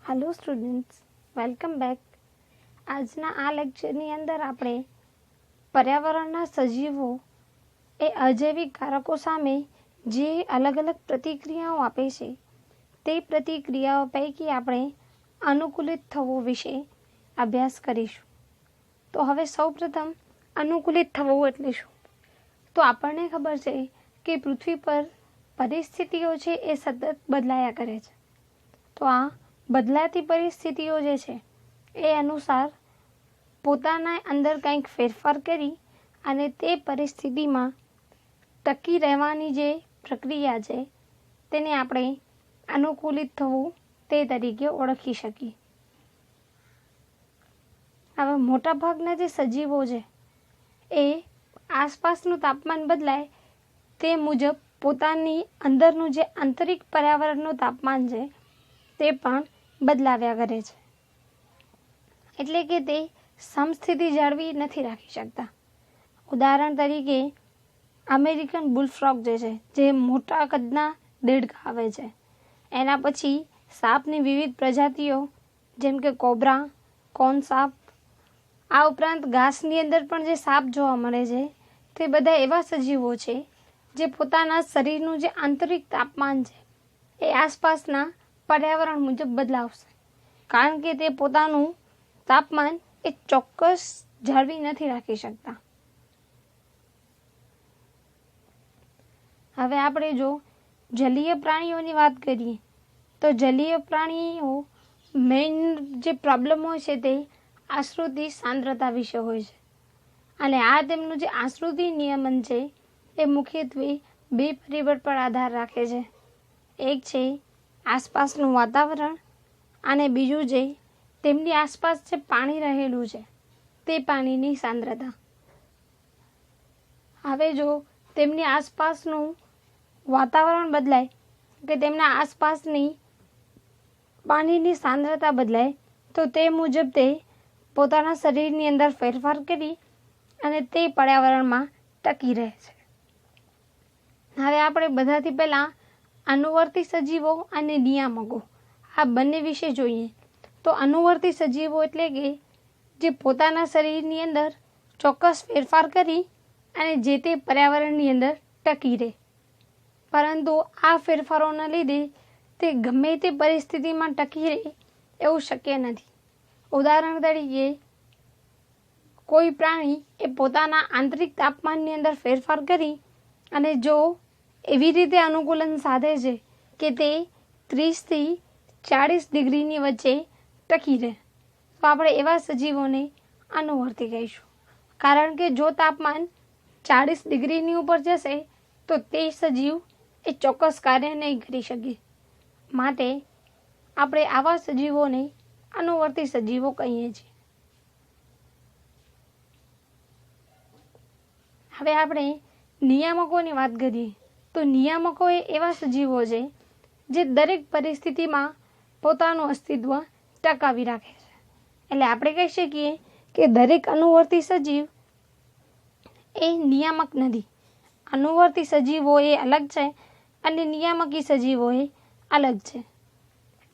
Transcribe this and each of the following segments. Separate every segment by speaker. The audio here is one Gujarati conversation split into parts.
Speaker 1: Hello students, welcome back. આજના આ લેક્ચરની અંદર આપણે પર્યાવરણના સજીવો એ અજૈવિક કારકો સામે જે અલગ અલગ પ્રતિક્રિયાઓ આપે છે તે પ્રતિક્રિયાઓ પૈકી આપણે અનુકૂલિત થવું વિશે અભ્યાસ કરીશું. તો હવે સૌપ્રથમ અનુકૂલિત થવું એટલે શું? તો આપણને ખબર છે કે પૃથ્વી પર પરિસ્થિતિઓ છે એ સતત બદલાયા કરે છે. તો આ બદલાતી પરિસ્થિતિઓ જે છે એ અનુસાર પોતાના અંદર કંઈક ફેરફાર કરી અને તે પરિસ્થિતિમાં ટકી રહેવાની જે પ્રક્રિયા છે તેને આપણે અનુકૂલિત થવું તે તરીકે ઓળખી શકીએ. હવે મોટાભાગના જે સજીવો છે એ આસપાસનું તાપમાન બદલાય તે મુજબ પોતાની અંદરનું જે આંતરિક પર્યાવરણનું તાપમાન છે તે પણ બદલાવ્યા કરે છે. એટલે કે તે સમસ્થિતિ જાળવી નથી રાખી શકતા. ઉદાહરણ તરીકે અમેરિકન બુલફ્રોગ જે છે, જે મોટા કદના દેડકા આવે છે, એના પછી સાપની વિવિધ પ્રજાતિઓ જેમ કે કોબ્રા, કોન સાપ, આ ઉપરાંત ઘાસની અંદર પણ જે સાપ જોવા મળે છે તે બધા એવા સજીવો છે જે પોતાના શરીરનું જે આંતરિક તાપમાન છે એ આસપાસના પર્યાવરણ મુજબ બદલાવશે, કારણ કે તે પોતાનું તાપમાન એ ચોક્કસ જાળવી નથી રાખી શકતા. હવે આપણે જો જલીય પ્રાણીઓની વાત કરીએ તો જલીય પ્રાણીઓ મેઇન જે પ્રોબ્લેમ હોય છે તે આશ્રુતિ સાંદ્રતા વિશે હોય છે. અને આ તેમનું જે આશ્રુતિ નિયમન છે એ મુખ્યત્વે બે પરિબળ પર આધાર રાખે છે. એક છે આસપાસનું વાતાવરણ અને બીજું છે તેમની આસપાસ જે પાણી રહેલું છે તે પાણીની સાંદ્રતા. હવે જો તેમની આસપાસનું વાતાવરણ બદલાય કે તેમના આસપાસની પાણીની સાંદ્રતા બદલાય તો તે મુજબ તે પોતાના શરીરની અંદર ફેરફાર કરી અને તે પર્યાવરણમાં ટકી રહે છે. હવે આપણે બધાથી પહેલાં અનુવર્તી સજીવો અને નિયામકો આ બંને વિશે જોઈએ. તો અનુવર્તી સજીવો એટલે કે જે પોતાના શરીરની અંદર ચોક્કસ ફેરફાર કરી અને જે તે પર્યાવરણની અંદર ટકી રહે, પરંતુ આ ફેરફારોના લીધે તે ગમે તે પરિસ્થિતિમાં ટકી રહે એવું શક્ય નથી. ઉદાહરણ તરીકે કોઈ પ્રાણી એ પોતાના આંતરિક તાપમાનની અંદર ફેરફાર કરી અને જો એવી રીતે અનુકૂલન સાધે છે કે તે 30 થી 40 ડિગ્રીની વચ્ચે ટકી રહે તો આપણે એવા સજીવોને અનુવર્તી કહીશું. કારણ કે જો તાપમાન 40 ડિગ્રીની ઉપર જશે તો તે સજીવ એ ચોક્કસ કાર્ય નહીં કરી શકે. માટે આપણે આવા સજીવોને અનુવર્તી સજીવો કહીએ છીએ. હવે આપણે નિયામકોની વાત કરીએ તો નિયામકો એ એવા સજીવો છે જે દરેક પરિસ્થિતિમાં પોતાનું અસ્તિત્વ ટકાવી રાખે છે. એટલે આપણે કહી શકીએ કે દરેક અનુવર્તી સજીવ એ નિયામક નથી. અનુવર્તી સજીવો એ અલગ છે અને નિયામકી સજીવો એ અલગ છે.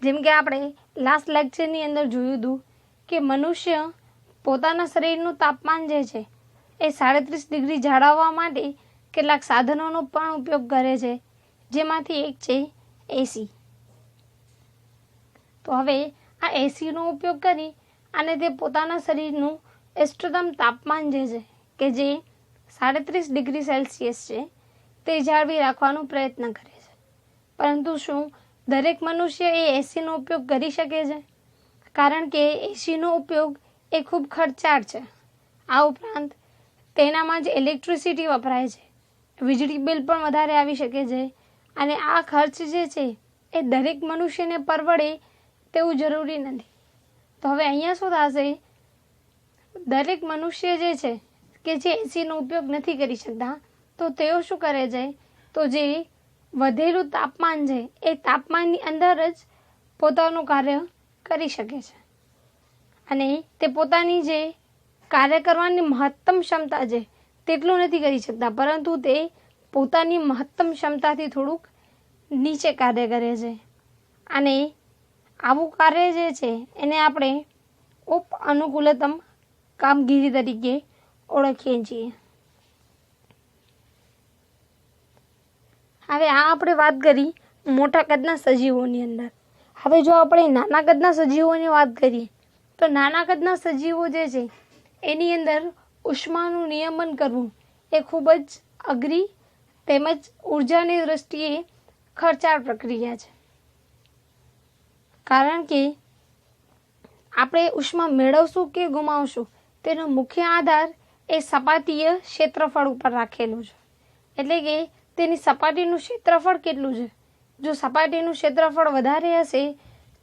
Speaker 1: જેમ કે આપણે લાસ્ટ લેક્ચરની અંદર જોયું હતું કે મનુષ્ય પોતાના શરીરનું તાપમાન જે છે એ 37 ડિગ્રી જાળવવા માટે કેટલાક સાધનોનો પણ ઉપયોગ કરે છે, જેમાંથી એક છે એસી. તો હવે આ એસીનો ઉપયોગ કરી અને તે પોતાના શરીરનું ઇષ્ટતમ તાપમાન જે છે કે જે 37 ડિગ્રી સેલ્સિયસ છે તે જાળવી રાખવાનો પ્રયત્ન કરે છે. પરંતુ શું દરેક મનુષ્ય એ એસીનો ઉપયોગ કરી શકે છે? કારણ કે એસીનો ઉપયોગ એ ખૂબ ખર્ચાળ છે. આ ઉપરાંત તેનામાં જે ઇલેક્ટ્રિસિટી વપરાય છે, વીજળી બિલ પણ વધારે આવી શકે છે અને આ ખર્ચ જે છે એ દરેક મનુષ્યને પરવડે તેવું જરૂરી નથી. તો હવે અહીંયા શું થશે? દરેક મનુષ્ય જે છે કે જે એસીનો ઉપયોગ નથી કરી શકતા તો તેઓ શું કરે છે? તો જે વધેલું તાપમાન છે એ તાપમાનની અંદર જ પોતાનું કાર્ય કરી શકે છે અને તે પોતાની જે કાર્ય કરવાની મહત્તમ ક્ષમતા છે તેટલું નથી કરી શકતા, પરંતુ તે પોતાની મહત્તમ ક્ષમતાથી થોડુંક નીચે કાર્ય કરે છે. અને આવું કાર્ય જે છે એને આપણે ઉપ અનુકૂલતમ કામગીરી તરીકે ઓળખીએ છીએ. હવે આ આપણે વાત કરી મોટા કદના સજીવોની અંદર. હવે જો આપણે નાના કદના સજીવોની વાત કરીએ તો નાના કદના સજીવો જે છે એની અંદર ઉષ્માનું નિયમન કરવું એ ખૂબ જ અઘરી તેમજ ઉર્જાની દ્રષ્ટિએ ખર્ચાળ પ્રક્રિયા છે. કારણ કે આપણે ઉષ્મા મેળવશું કે ગુમાવશું તેનો મુખ્ય આધાર એ સપાટીય ક્ષેત્રફળ ઉપર રાખેલું છે. એટલે કે તેની સપાટીનું ક્ષેત્રફળ કેટલું છે. જો સપાટીનું ક્ષેત્રફળ વધારે હશે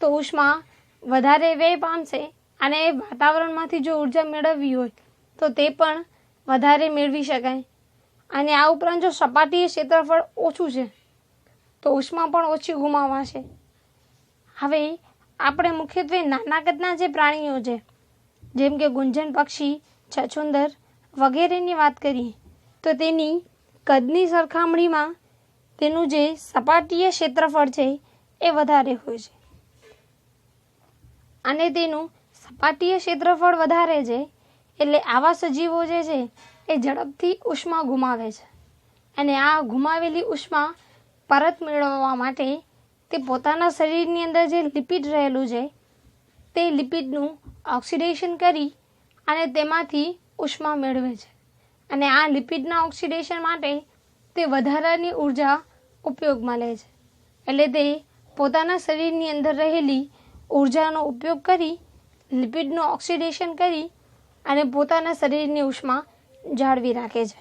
Speaker 1: તો ઉષ્મા વધારે વ્યય પામશે અને વાતાવરણમાંથી જો ઉર્જા મેળવવી હોય તો તે પણ વધારે મેળવી શકાય. અને આ ઉપરાંત જો સપાટીય ક્ષેત્રફળ ઓછું છે તો ઉષ્મા પણ ઓછી ગુમાવાશે. હવે આપણે મુખ્યત્વે નાના કદના જે પ્રાણીઓ છે જેમ કે ગુંજન પક્ષી, છછુંદર વગેરેની વાત કરીએ તો તેની કદની સરખામણીમાં તેનું જે સપાટીય ક્ષેત્રફળ છે એ વધારે હોય છે. અને તેનું સપાટીય ક્ષેત્રફળ વધારે છે એટલે આવા સજીવો જે છે એ ઝડપથી ઉષ્મા ગુમાવે છે. અને આ ગુમાવેલી ઉષ્મા પરત મેળવવા માટે તે પોતાના શરીરની અંદર જે લિપિડ રહેલું છે તે લિપિડનું ઓક્સિડેશન કરી અને તેમાંથી ઉષ્મા મેળવે છે. અને આ લિપિડના ઓક્સિડેશન માટે તે વધારાની ઉર્જા ઉપયોગમાં લે છે. એટલે તે પોતાના શરીરની અંદર રહેલી ઉર્જાનો ઉપયોગ કરી લિપિડનું ઓક્સિડેશન કરી અને પોતાના શરીરની ઉષ્મા જાળવી રાખે છે.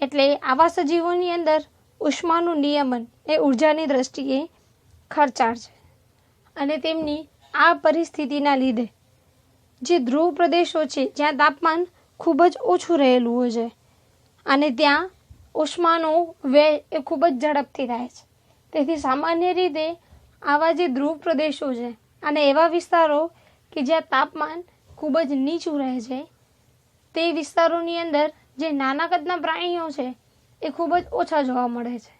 Speaker 1: એટલે આવા સજીવોની અંદર ઉષ્માનું નિયમન એ ઉર્જાની દ્રષ્ટિએ ખર્ચાળ છે. અને તેમની આ પરિસ્થિતિના લીધે જે ધ્રુવ પ્રદેશો છે જ્યાં તાપમાન ખૂબ જ ઓછું રહેલું હોય છે અને ત્યાં ઉષ્માનો વ્યય એ ખૂબ જ ઝડપથી થાય છે. તેથી સામાન્ય રીતે આવા જે ધ્રુવ પ્રદેશો છે અને એવા વિસ્તારો કે જ્યાં તાપમાન ખૂબ જ નીચું રહે છે તે વિસ્તારોની અંદર જે નાના કદના પ્રાણીઓ છે એ ખૂબ જ ઓછા જોવા મળે છે.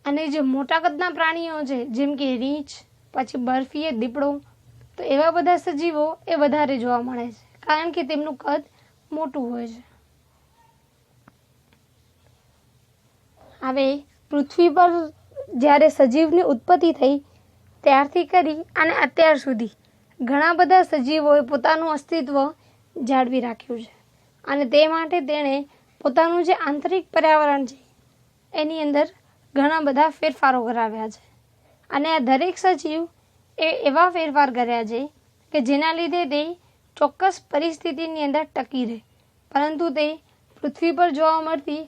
Speaker 1: અને જે મોટા કદના પ્રાણીઓ છે જેમ કે રીંછ, પછી બરફીય દીપડો, તો એવા બધા સજીવો એ વધારે જોવા મળે છે કારણ કે તેમનું કદ મોટું હોય છે. હવે પૃથ્વી પર જ્યારે સજીવની ઉત્પત્તિ થઈ ત્યારથી કરી અને અત્યાર સુધી ઘણા બધા સજીવોએ પોતાનું અસ્તિત્વ જાળવી રાખ્યું છે. અને તે માટે તેણે પોતાનું જે આંતરિક પર્યાવરણ છે એની અંદર ઘણા બધા ફેરફારો કરાવ્યા છે. અને આ દરેક સજીવ એ એવા ફેરફાર કર્યા છે કે જેના લીધે તે ચોક્કસ પરિસ્થિતિની અંદર ટકી રહે. પરંતુ તે પૃથ્વી પર જોવા મળતી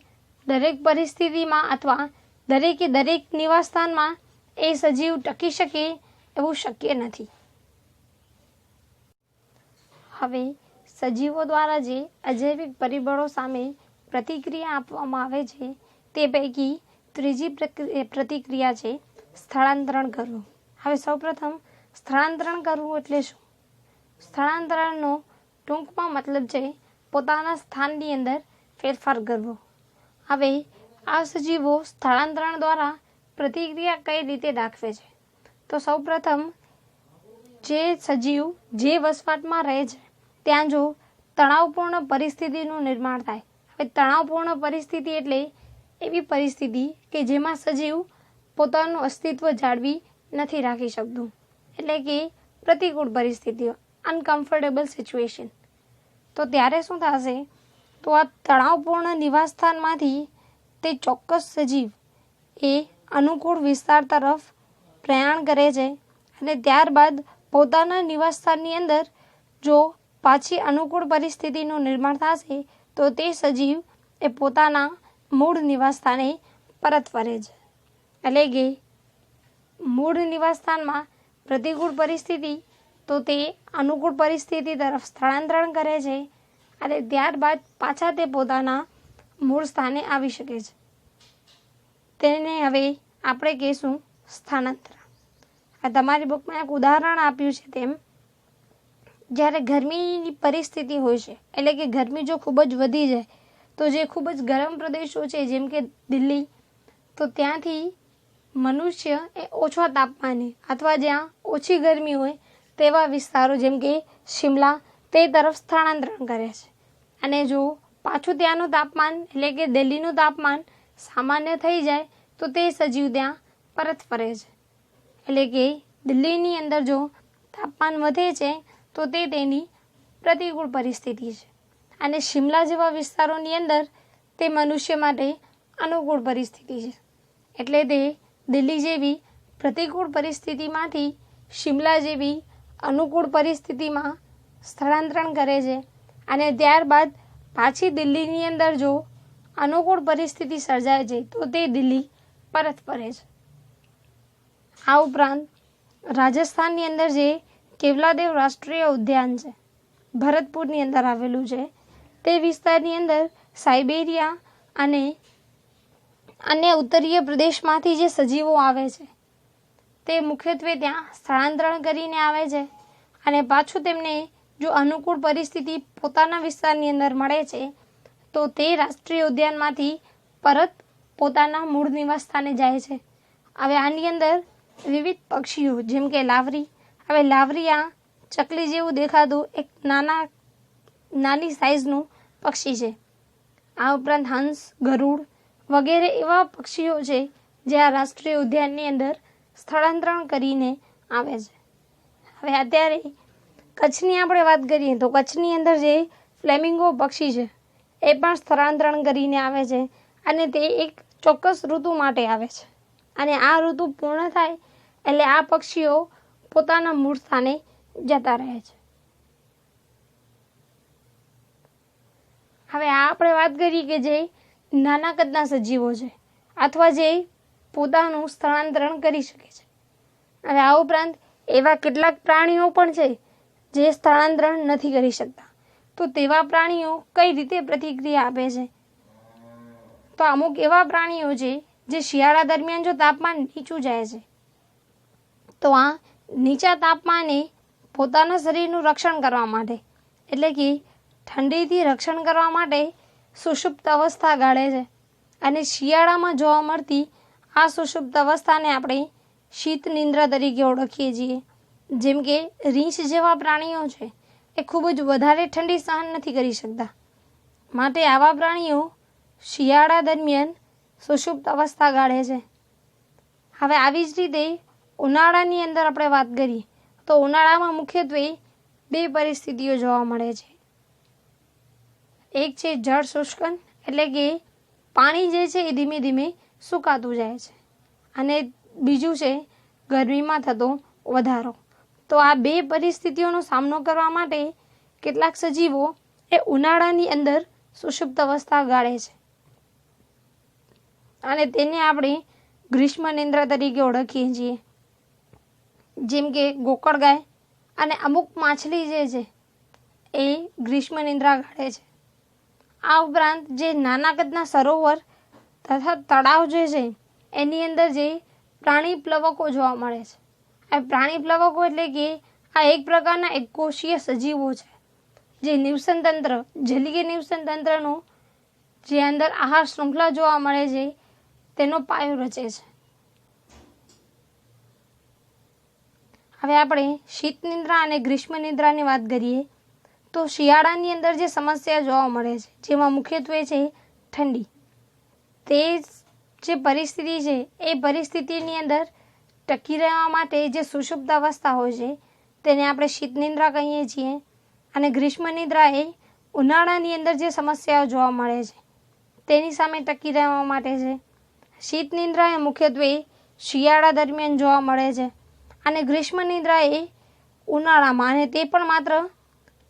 Speaker 1: દરેક પરિસ્થિતિમાં અથવા દરેકે દરેક નિવાસસ્થાનમાં એ સજીવ ટકી શકે એવું શક્ય નથી. હવે સજીવો દ્વારા જે અજૈવિક પરિબળો સામે પ્રતિક્રિયા આપવામાં આવે છે તે પૈકી ત્રીજી પ્રતિક્રિયા છે સ્થળાંતરણ કરવું. હવે સૌપ્રથમ સ્થળાંતરણ કરવું એટલે શું? સ્થળાંતરણનો ટૂંકમાં મતલબ છે પોતાના સ્થાનની અંદર ફેરફાર કરવો. હવે આ સજીવો સ્થળાંતરણ દ્વારા પ્રતિક્રિયા કઈ રીતે દાખવે છે? તો સૌપ્રથમ જે સજીવ જે વસવાટમાં રહે છે ત્યાં જો તણાવપૂર્ણ પરિસ્થિતિનું નિર્માણ થાય. હવે તણાવપૂર્ણ પરિસ્થિતિ એટલે એવી પરિસ્થિતિ કે જેમાં સજીવ પોતાનું અસ્તિત્વ જાળવી નથી રાખી શકતું. એટલે કે પ્રતિકૂળ પરિસ્થિતિઓ, અનકમ્ફર્ટેબલ સિચ્યુએશન. તો ત્યારે શું થશે? તો આ તણાવપૂર્ણ નિવાસસ્થાનમાંથી તે ચોક્કસ સજીવ એ અનુકૂળ વિસ્તાર તરફ પ્રયાણ કરે છે અને ત્યારબાદ પોતાના નિવાસસ્થાનની અંદર જો પાછી અનુકૂળ પરિસ્થિતિનું નિર્માણ થશે તો તે સજીવ એ પોતાના મૂળ નિવાસસ્થાને પરત ફરે છે. એટલે કે મૂળ નિવાસસ્થાનમાં પ્રતિકૂળ પરિસ્થિતિ તો તે અનુકૂળ પરિસ્થિતિ તરફ સ્થળાંતરણ કરે છે અને ત્યારબાદ પાછા તે પોતાના મૂળ સ્થાને આવી શકે છે. તેને હવે આપણે કહીશું સ્થાનાંતરણ. આ તમારી બુકમાં એક ઉદાહરણ આપ્યું છે તેમ જ્યારે ગરમીની પરિસ્થિતિ હોય છે એટલે કે ગરમી જો ખૂબ જ વધી જાય તો જે ખૂબ જ ગરમ પ્રદેશો છે જેમ કે દિલ્હી, તો ત્યાંથી મનુષ્ય એ ઓછા તાપમાને અથવા જ્યાં ઓછી ગરમી હોય તેવા વિસ્તારો જેમ કે શિમલા તે તરફ સ્થળાંતરણ કરે છે. અને જો પાછું ત્યાંનું તાપમાન એટલે કે દિલ્હીનું તાપમાન સામાન્ય થઈ જાય તો તે સજીવ ત્યાં પરત ફરે છે. એટલે કે દિલ્હીની અંદર જો તાપમાન વધે છે તો તે તેની પ્રતિકૂળ પરિસ્થિતિ છે, અને શિમલા જેવા વિસ્તારોની અંદર તે મનુષ્ય માટે અનુકૂળ પરિસ્થિતિ છે. એટલે તે દિલ્હી જેવી પ્રતિકૂળ પરિસ્થિતિમાંથી શિમલા જેવી અનુકૂળ પરિસ્થિતિમાં સ્થળાંતરણ કરે છે, અને ત્યારબાદ પાછી દિલ્હીની અંદર જો અનુકૂળ પરિસ્થિતિ સર્જાય છે તો તે દિલ્હી પરત ફરે છે. આ ઉપરાંત રાજસ્થાનની અંદર જે કેવલાદેવ રાષ્ટ્રીય ઉદ્યાન છે, ભરતપુરની અંદર આવેલું છે, તે વિસ્તારની અંદર સાઇબેરિયા અને અન્ય ઉત્તરીય પ્રદેશમાંથી જે સજીવો આવે છે તે મુખ્યત્વે ત્યાં સ્થળાંતરણ કરીને આવે છે, અને પાછું તેમને જો અનુકૂળ પરિસ્થિતિ પોતાના વિસ્તારની અંદર મળે છે તો તે રાષ્ટ્રીય ઉદ્યાનમાંથી પરત પોતાના મૂળ નિવાસ સ્થાને જાય છે. હવે આની અંદર વિવિધ પક્ષીઓ જેમ કે લાવરી, હવે લાવરી આ ચકલી જેવું દેખાતું એક નાની સાઇઝનું પક્ષી છે. આ ઉપરાંત હંસ, ગરુડ વગેરે એવા પક્ષીઓ છે જે આ રાષ્ટ્રીય ઉદ્યાનની અંદર સ્થળાંતરણ કરીને આવે છે. હવે અત્યારે કચ્છની આપણે વાત કરીએ તો કચ્છની અંદર જે ફ્લેમિંગો પક્ષી છે એ પણ સ્થળાંતરણ કરીને આવે છે, અને તે એક ચોક્કસ ઋતુ માટે આવે છે, અને આ ઋતુ પૂર્ણ થાય એટલે આ પક્ષીઓ પોતાના મૂળ સ્થાને જતા રહે છે. હવે આપણે વાત કરીએ કે જે નાના કદના સજીવો છે અથવા જે પોતાનું સ્થળાંતરણ કરી શકે છે. હવે આ ઉપરાંત એવા કેટલાક પ્રાણીઓ પણ છે જે સ્થળાંતરણ નથી કરી શકતા. તો તેવા પ્રાણીઓ કઈ રીતે પ્રતિક્રિયા આપે છે? તો અમુક એવા પ્રાણીઓ છે જે શિયાળા દરમિયાન જો તાપમાન નીચું જાય છે તો આ નીચા તાપમાને પોતાના શરીરનું રક્ષણ કરવા માટે, એટલે કે ઠંડીથી રક્ષણ કરવા માટે સુષુપ્ત અવસ્થા ગાળે છે, અને શિયાળામાં જોવા મળતી આ સુષુપ્ત અવસ્થાને આપણે શીત નિંદ્રા તરીકે ઓળખીએ છીએ. જેમ કે રીંછ જેવા પ્રાણીઓ છે એ ખૂબ જ વધારે ઠંડી સહન નથી કરી શકતા, માટે આવા પ્રાણીઓ શિયાળા દરમિયાન સુષુપ્ત અવસ્થા ગાળે છે. હવે આવી જ રીતે ઉનાળાની અંદર આપણે વાત કરીએ તો ઉનાળામાં મુખ્યત્વે બે પરિસ્થિતિઓ જોવા મળે છે. એક છે જળ શુષ્કન, એટલે કે પાણી જે છે એ ધીમે ધીમે સુકાતું જાય છે, અને બીજું છે ગરમીમાં થતો વધારો. તો આ બે પરિસ્થિતિઓનો સામનો કરવા માટે કેટલાક સજીવો એ ઉનાળાની અંદર સુષુપ્ત અવસ્થા ગાળે છે, અને તેને આપણે ગ્રીષ્મ નિંદ્રા તરીકે ઓળખીએ છીએ. જેમ કે ગોકળગાય અને અમુક માછલી જે છે એ ગ્રીષ્મ નિંદ્રા ગાળે છે. આ ઉપરાંત જે નાના કદના સરોવર તથા તળાવ જે છે એની અંદર જે પ્રાણી પ્લવકો જોવા મળે છે. આ પ્રાણી પ્લવકો એટલે કે આ એક પ્રકારના એકકોષીય સજીવો છે જે નિવસન તંત્ર, જલીય નિવસન તંત્રનું જે અંદર આહાર શૃંખલા જોવા મળે છે તેનો પાયો રચે છે. હવે આપણે શીત નિંદ્રા અને ગ્રીષ્મ નિંદ્રાની વાત કરીએ તો શિયાળાની અંદર જે સમસ્યા જોવા મળે છે જેમાં મુખ્યત્વે છે ઠંડી. તે જે પરિસ્થિતિ છે એ પરિસ્થિતિની અંદર ટકી રહેવા માટે જે સુષુપ્ત અવસ્થા હોય છે તેને આપણે શીત નિંદ્રા કહીએ છીએ, અને ગ્રીષ્મ નિંદ્રા એ ઉનાળાની અંદર જે સમસ્યાઓ જોવા મળે છે તેની સામે ટકી રહેવા માટે છે. શીત નિંદ્રા એ મુખ્યત્વે શિયાળા દરમિયાન જોવા મળે છે, અને ગ્રીષ્મ નિંદ્રા એ ઉનાળામાં, અને તે પણ માત્ર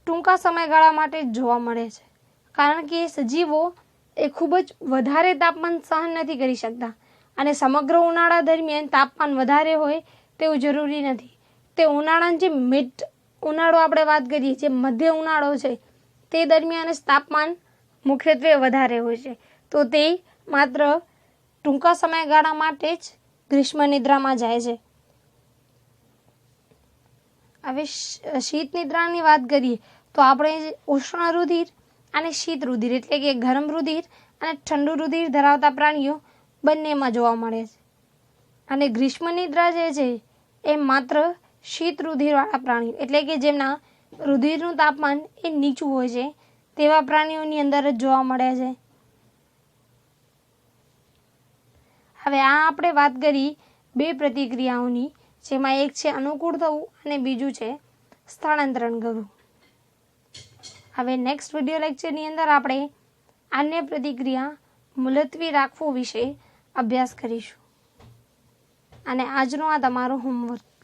Speaker 1: ટૂંકા સમયગાળા માટે જ જોવા મળે છે, કારણ કે સજીવો એ ખૂબ જ વધારે તાપમાન સહન નથી કરી શકતા, અને સમગ્ર ઉનાળા દરમિયાન તાપમાન વધારે હોય તેવું જરૂરી નથી. તે ઉનાળાની જે મિડ ઉનાળો આપણે વાત કરીએ, જે મધ્ય ઉનાળો છે તે દરમિયાન જ તાપમાન મુખ્યત્વે વધારે હોય છે, તો તે માત્ર ટૂંકા સમયગાળા માટે જ ગ્રીષ્મ નિદ્રામાં જાય છે. હવે શીત નિદ્રાની વાત કરીએ તો આપણે ઉષ્ણ રુધિર અને શીત રુધિર એટલે કે ગરમ રુધિર અને ઠંડુ રુધિર ધરાવતા પ્રાણીઓ બંનેમાં જોવા મળે છે, અને ગ્રીષ્મ નિદ્રા જે છે એ માત્ર શીત રુધિરવાળા પ્રાણીઓ એટલે કે જેમના રુધિરનું તાપમાન એ નીચું હોય છે તેવા પ્રાણીઓની અંદર જ જોવા મળે છે. હવે આ આપણે વાત કરી 2 પ્રતિક્રિયાઓની, જેમાં એક છે અનુકૂળ થવું અને બીજું છે સ્થળાંતરણ કરવું. હવે નેક્સ્ટ વિડીયો લેક્ચરની અંદર આપણે અન્ય પ્રતિક્રિયા મુલતવી રાખવું વિશે અભ્યાસ કરીશું. અને આજનો આ તમારો હોમવર્ક.